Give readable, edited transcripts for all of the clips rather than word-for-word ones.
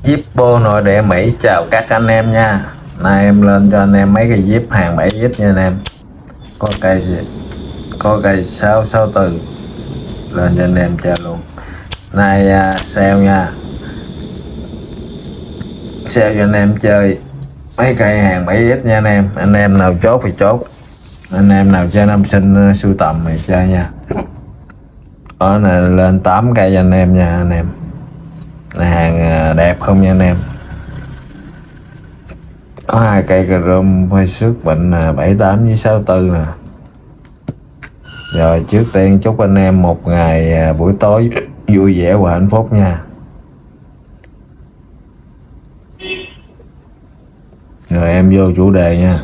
Zippo nội địa Mỹ chào các anh em nha. Nay em lên cho anh em mấy cái zip hàng 7X nha anh em. Có cây gì? Có cây 664 lên cho anh em chơi luôn. Nay sale nha. Sale cho anh em chơi mấy cây hàng 7X nha anh em. Anh em nào chốt thì chốt. Anh em nào chơi năm sinh sưu tầm thì chơi nha. Ở này lên 8 cây cho anh em nha anh em. Này hàng đẹp không nha anh em. Có hai cây chrome phơi sức bệnh 78 với 64 nè. Rồi trước tiên chúc anh em một ngày buổi tối vui vẻ và hạnh phúc nha. Rồi em vô chủ đề nha.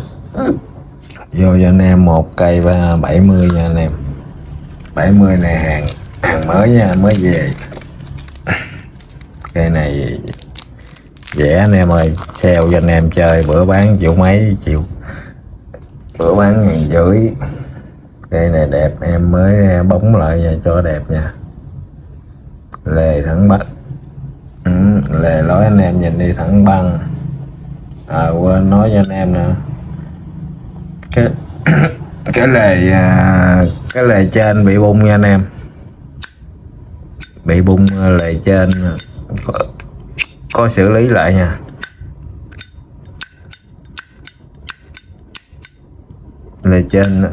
Vô cho anh em một cây 70 nha anh em. 70 này hàng mới nha, mới về. Cây này rẻ anh em ơi, sale cho anh em chơi, bữa bán triệu mấy triệu, bữa bán 1.500. Cây này đẹp, em mới bóng lại và cho đẹp nha. Lề thẳng bắc, lề lối anh em nhìn đi thẳng băng. Quên nói cho anh em nè, cái cái lề trên bị bung nha anh em, bị bung lề trên, có xử lý lại nha. Lề trên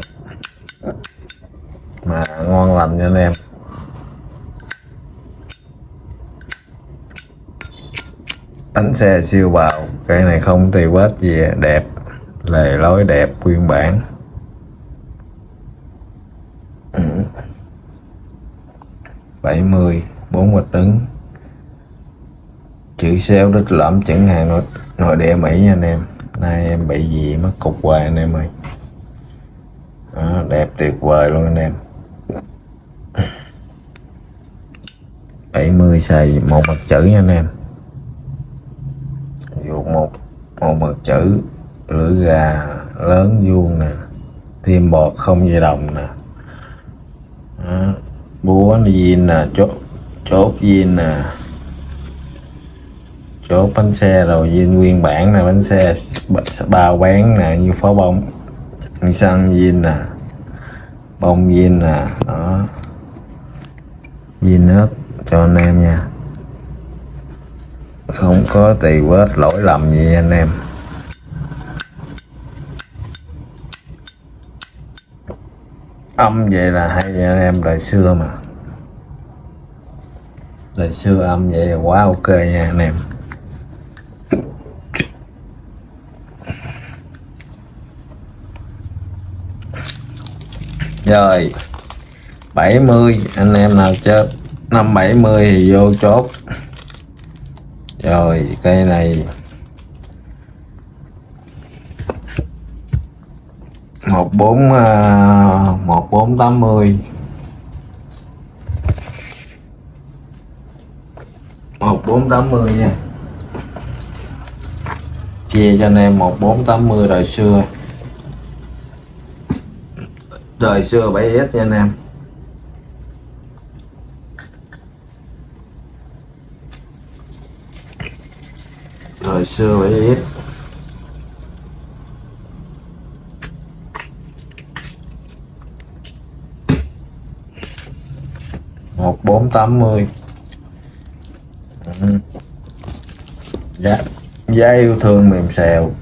mà ngon lành nha anh em. Bánh xe siêu bào, cái này không tì vết gì, đẹp, lề lối đẹp, nguyên bản. Ừ. 70 4 bịch đứng, chữ sale đích lõm chẳng hàng nội địa Mỹ nha anh em. Nay em bị gì mất cục hoài anh em ơi. Đó, đẹp tuyệt vời luôn anh em. 70 xài một mặt chữ nha anh em. Dụ một mặt chữ, lưỡi gà lớn vuông nè, thêm bọt không dây đồng nè. Đó, búa zin nè, chốt zin nè, chốt bánh xe rồi zin nguyên bản nè, bánh xe bao bán nè, như pháo bông xăng zin nè, bông zin nè. Đó, zin hết cho anh em nha, không có tì vết lỗi lầm gì anh em. Âm vậy là hay nha anh em, đời xưa mà, đời xưa âm vậy là quá ok nha anh em. Rồi 70 anh em nào chơi 570 thì vô chốt. Rồi cây này 1480, 1480 nha, chia cho anh em 1480 đời xưa, đời xưa 7S nha anh em. Đời xưa 7S 1480. Giá yêu thương mềm xèo,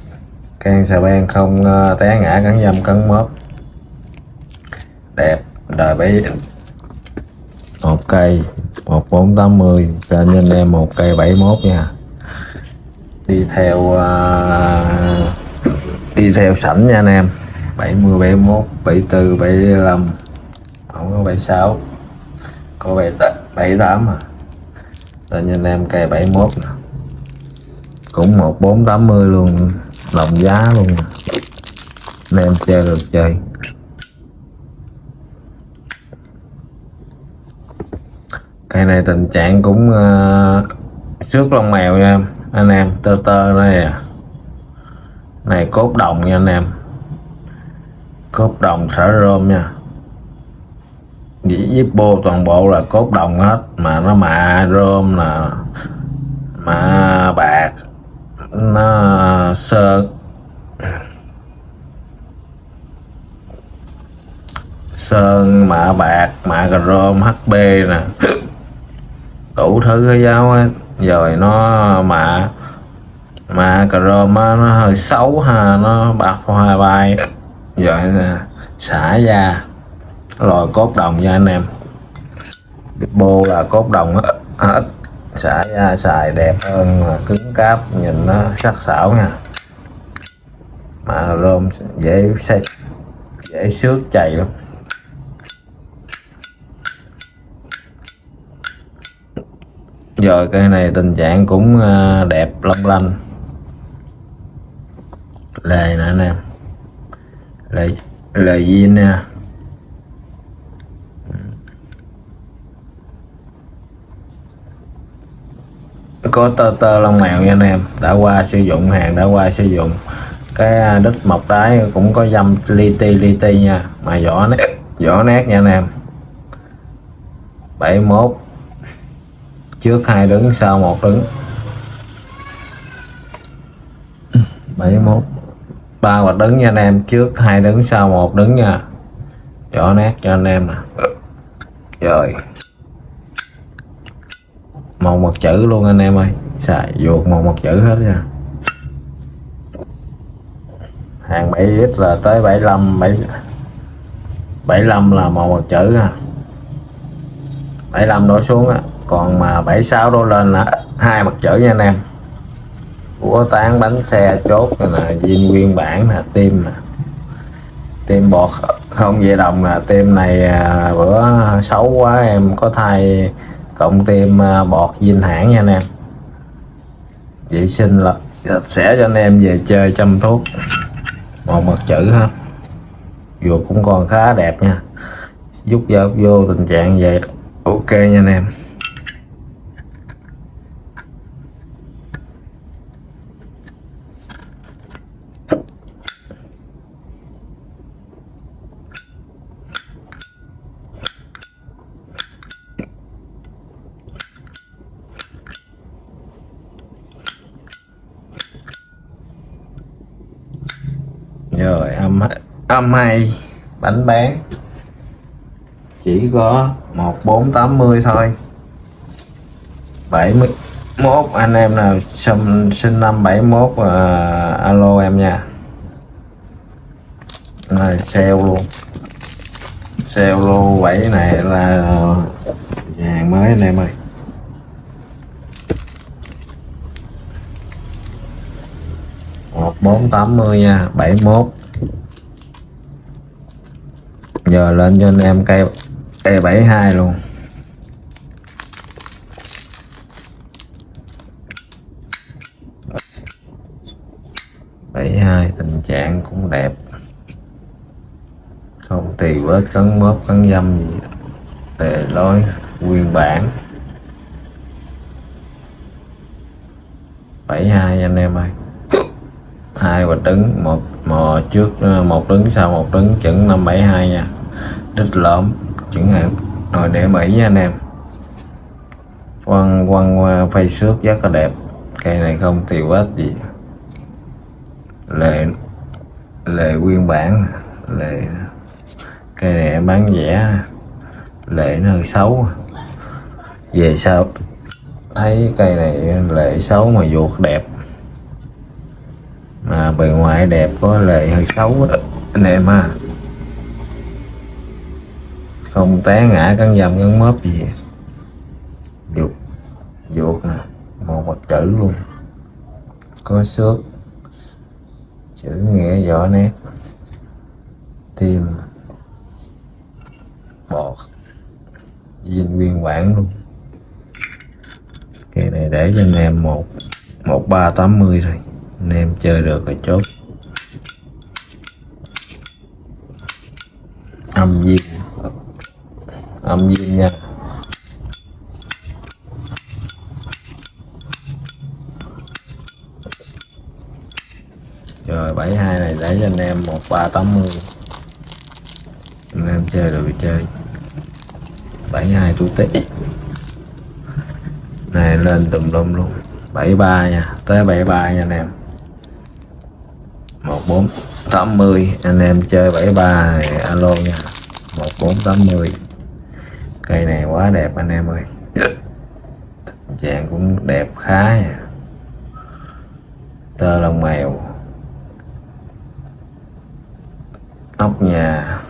can xà beng không té ngã cắn dâm cắn mớp, đẹp, đời 7 một cây 1480 cho anh em một cây 71 nha. Đi theo sảnh nha anh em. 70 71 74 75, không có 76, có 78 à. Cho anh em cây 71 nè, cũng 1480 luôn, đồng giá luôn nè. Anh em chơi được chơi. Cây này tình trạng cũng xước lông mèo nha anh em, tơ tơ đây à. Này cốt đồng nha anh em, cốt đồng xả rôm nha. Zippo toàn bộ là cốt đồng hết, mà nó mạ rôm là mã bạc, nó sơn mã bạc, mã chrome HB nè, đủ thứ cái giáo á. Rồi nó mã chrome á, nó hơi xấu ha, nó bạc hoa bay rồi nè, xả da rồi cốt đồng nha anh em. Bô là cốt đồng hết, xả da xài đẹp hơn, mà cứng cáp nhìn nó sắc sảo nha. Mà rôm dễ xước chày lắm. Rồi cây này tình trạng cũng đẹp long lanh. Lề nè anh em, lề zin nha. Có tơ lông mèo nha anh em, đã qua sử dụng, hàng đã qua sử dụng. Cái đít mọc đáy cũng có dăm li ti nha, mà vỏ nét nha anh em. 71, trước 2 đứng sau 1 đứng. 71 3 hoặc đứng nha anh em, trước 2 đứng sau 1 đứng nha. Vỏ nét cho anh em nè. Rồi màu mặt chữ luôn anh em ơi, xài vuột màu mặt chữ hết nha. Hàng 7X là tới 75 là màu mặt chữ ha. 75 đổ xuống á, còn mà 76 đổ lên là 2 mặt chữ nha anh em. Của tán bánh xe chốt nè, zin nguyên bản nè, tim nè, tim bọt không dây đồng nè. Tim này bữa xấu quá em có thay cộng tim bọt zin hãng nha anh em. Vệ sinh là sạch sẽ cho anh em về chơi chăm thuốc. Một mặt chữ ha, vừa cũng còn khá đẹp nha. Giúp vô tình trạng vậy ok nha anh em. Rồi âm hay bánh bán chỉ có 1480 thôi. 71 anh em nào sinh năm 71 alo em nha. Rồi sale luôn 7 này là hàng mới anh em ơi. Một 480 nha. 71 giờ lên cho anh em cây 72 luôn. Tình trạng cũng đẹp, không tì vết cấn mớp cấn dâm gì, tề lối nguyên bản. 72 anh em ơi. 2 bạch đứng, một trước 1 đứng sau 1 đứng, chuẩn 572 nha. Đít lõm chuẩn hạn. Rồi để Mỹ nha anh em. Quăng phay xước rất là đẹp. Cây này không tì vết gì, lề nguyên bản. Lề cây này em bán rẻ, lệ nó hơi xấu. Về sau thấy cây này lệ xấu mà vuột đẹp, mà bề ngoài đẹp có lệ hơi xấu anh em ha. Không té ngã cắn dầm cắn mớp gì, vuột nè, một mặt chữ luôn, có xước, chữ nghĩa rõ nét, tim bọt zin nguyên bản luôn. Cái này để cho anh em 1380 rồi, anh em chơi được rồi chốt. Âm zin nha. Rồi 72 này để cho anh em 1380, anh em chơi được rồi chơi. 72 tu tí này lên tùm lum luôn. 73 nha, tới 73 nha anh em. 1480 anh em chơi 73 này alo nha. 1480 cây này quá đẹp anh em ơi, dạng cũng đẹp khá nha. Tơ lông mèo, ốc nhà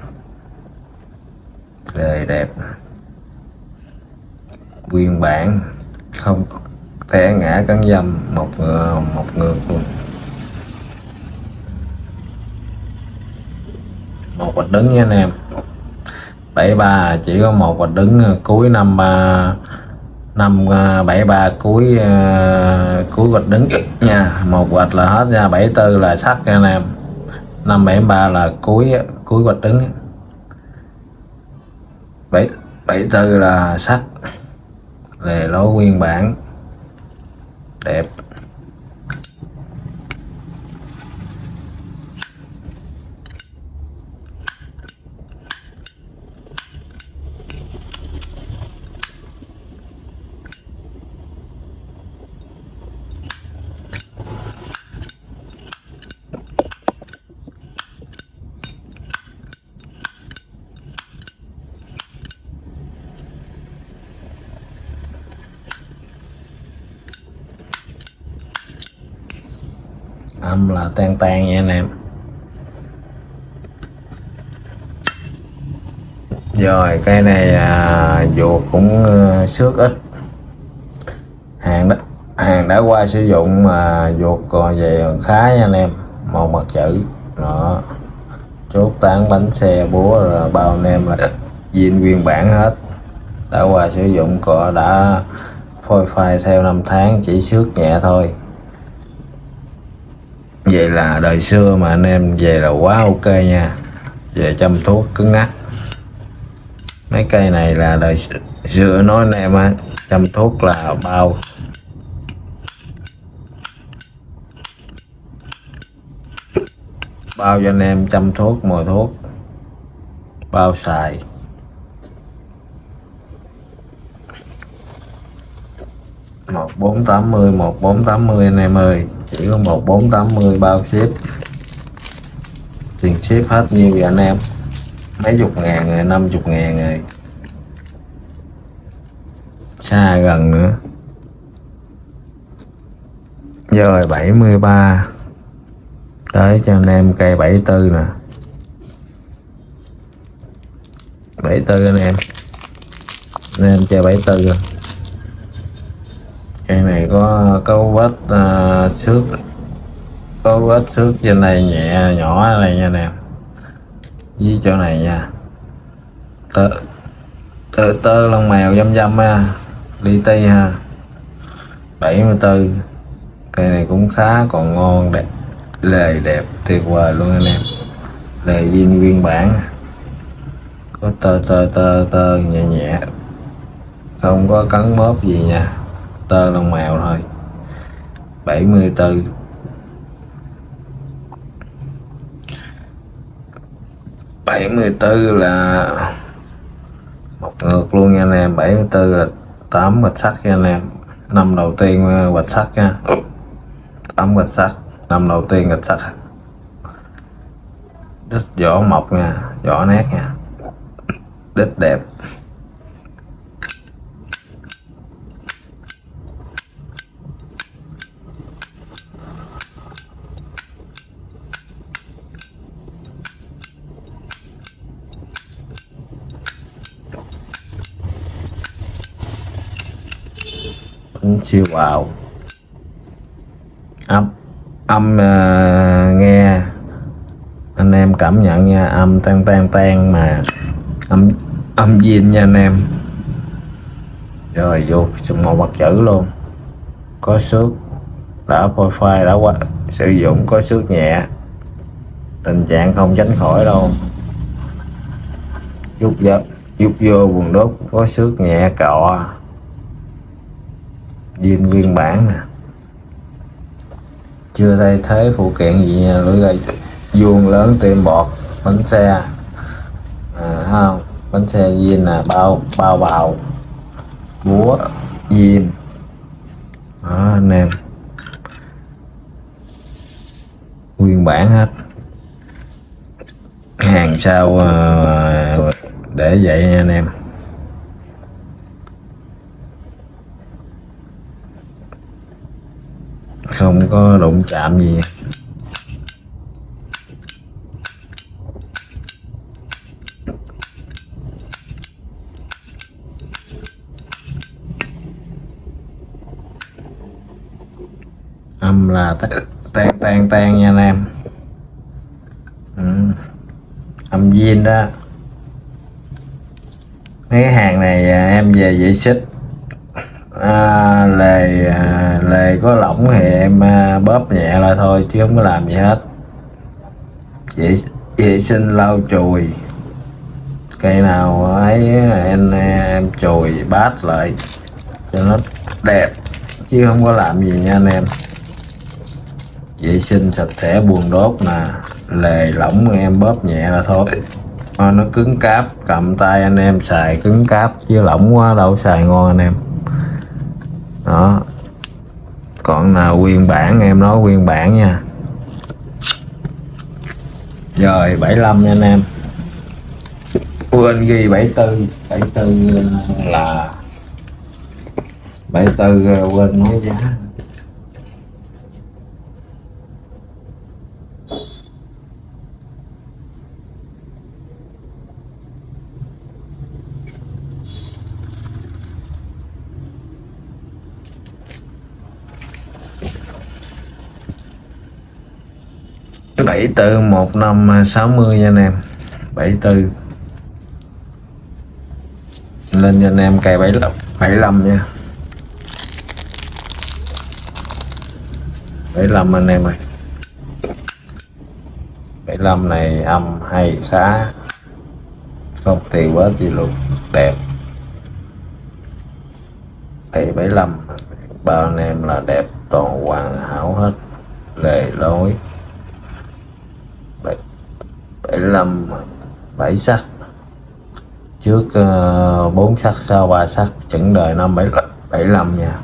đời đẹp, nguyên bản không té ngã cắn dâm, một ngược luôn. Một bạch đứng nha anh em. 73 chỉ có một bạch đứng cuối năm 73 cuối bạch đứng nha, một bạch là hết nha. 74 là sắt nha anh em. 573 là cuối bạch đứng. 74 là sắt, lề lối nguyên bản đẹp. Âm là tan tan nha anh em. Rồi cây này ruột cũng xước ít, hàng đã qua sử dụng mà ruột còn về còn khá nha anh em. Một mặt chữ đó, chốt tán bánh xe búa rồi bao anh em là zin nguyên bản hết, đã qua sử dụng cọ đã phôi phai theo năm tháng, chỉ xước nhẹ thôi. Vậy là đời xưa mà anh em về là quá ok nha. Về chăm thuốc cứng ngắc, mấy cây này là đời xưa nói anh em á, chăm thuốc là bao cho anh em chăm thuốc mồi thuốc bao xài. Một 1480 anh em ơi, chỉ có 1480 bao ship, tiền ship hết nhiêu vậy anh em? Mấy chục ngàn rồi, 50 ngàn rồi, xa gần nữa. Rồi 73 tới cho anh em cây 74 nè. 74 anh em chơi 74 rồi. Cây này có vết xước, có vết xước trên này nhẹ nhỏ này nha anh em, với chỗ này nha. Tơ lông mèo dăm ha, li ti ha. 74 cây này cũng khá còn ngon, đẹp, lề đẹp tuyệt vời luôn anh em. Lề zin nguyên bản, có tơ nhẹ nhẹ, không có cắn bóp gì nha, tơ lông mèo thôi. 74 là một ngược luôn nha anh em. 74 là 8 bạch sắt nha anh em. Năm đầu tiên bạch sắt nha, 8 bạch sắt, năm đầu tiên bạch sắt. Đít vỏ mộc nha, vỏ nét nha, đít đẹp. Siêu vào âm nghe anh em cảm nhận nha, âm tan mà âm zin nha anh em. Rồi vô xong một mặt chữ luôn, có xước đã phôi phai, đã qua sử dụng, có xước nhẹ, tình trạng không tránh khỏi đâu. Rút vô buồng đốt có xước nhẹ cọ, zin nguyên bản nè, chưa thay thế phụ kiện gì nha. Lưỡi gầy vuông lớn tiêm bọt, bánh xe không, bánh xe zin nè, bao bào búa zin, đó anh em, nguyên bản hết, hàng sau để vậy nha anh em. Không có đụng chạm gì. Âm là tan tan tan nha anh em. Âm zin đó. Mấy cái hàng này em về vệ xích lề có lỏng thì em bóp nhẹ lại thôi chứ không có làm gì hết. Vệ sinh lau chùi, cây nào ấy em chùi bát lại cho nó đẹp chứ không có làm gì nha anh em. Vệ sinh sạch sẽ buồng đốt nè, lề lỏng em bóp nhẹ là thôi. Nó cứng cáp, cầm tay anh em xài cứng cáp chứ lỏng quá đâu xài ngon anh em. Đó, còn nào nguyên bản em nói nguyên bản nha. Rồi 75 nha anh em, quên ghi 74 là 74, quên nói giá. Bảy tư 1560 nha anh em, 74 lên cho anh em cây 75 nha, 75 anh em ơi. 75 này âm hay khá, không tiền quá chi luôn, đẹp. 75 bao anh em là đẹp, toàn hoàn hảo hết, lề lối. 75 7 sắc, trước 4 sắc, sau 3 sắc, chững đời năm 75 nha.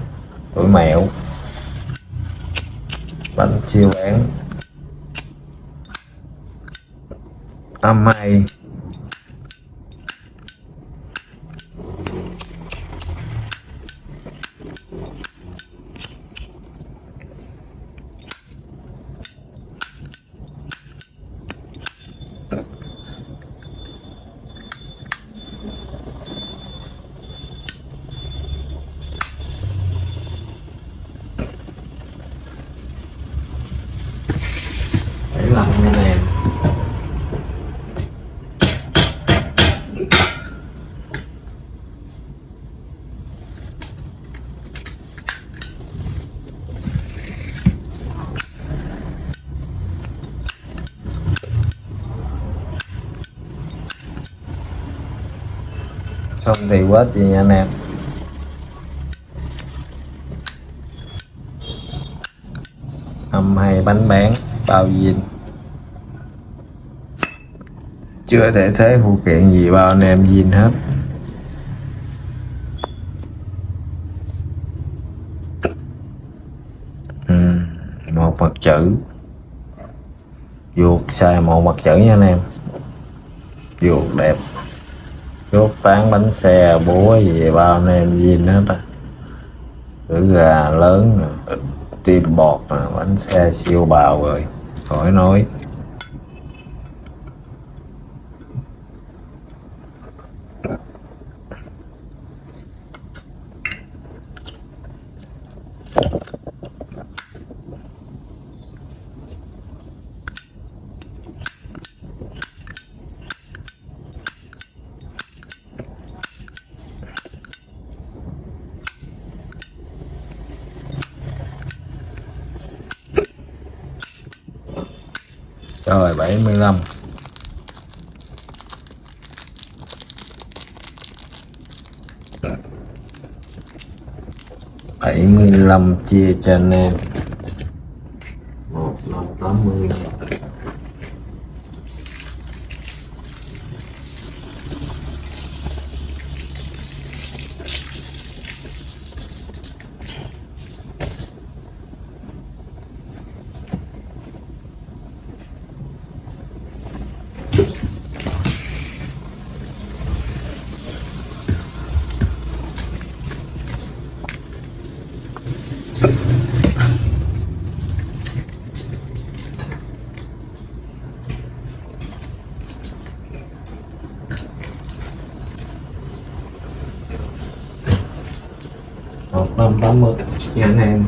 Tuổi mèo, bánh siêu bán, âm hay. Để làm như này không thì quá chị nha anh em. Âm hay, bánh bán, bao zin, chưa thể thế phụ kiện gì, bao anh em zin hết. Một mặt chữ vuột, xài một mặt chữ nha anh em, vuột đẹp, chốt tán bánh xe búa gì bao anh em zin hết á. Chữ gà lớn, tim bọt, bánh xe siêu bào rồi khỏi nói. Rồi 75 75 chia cho anh em 1580. 180 nha anh em.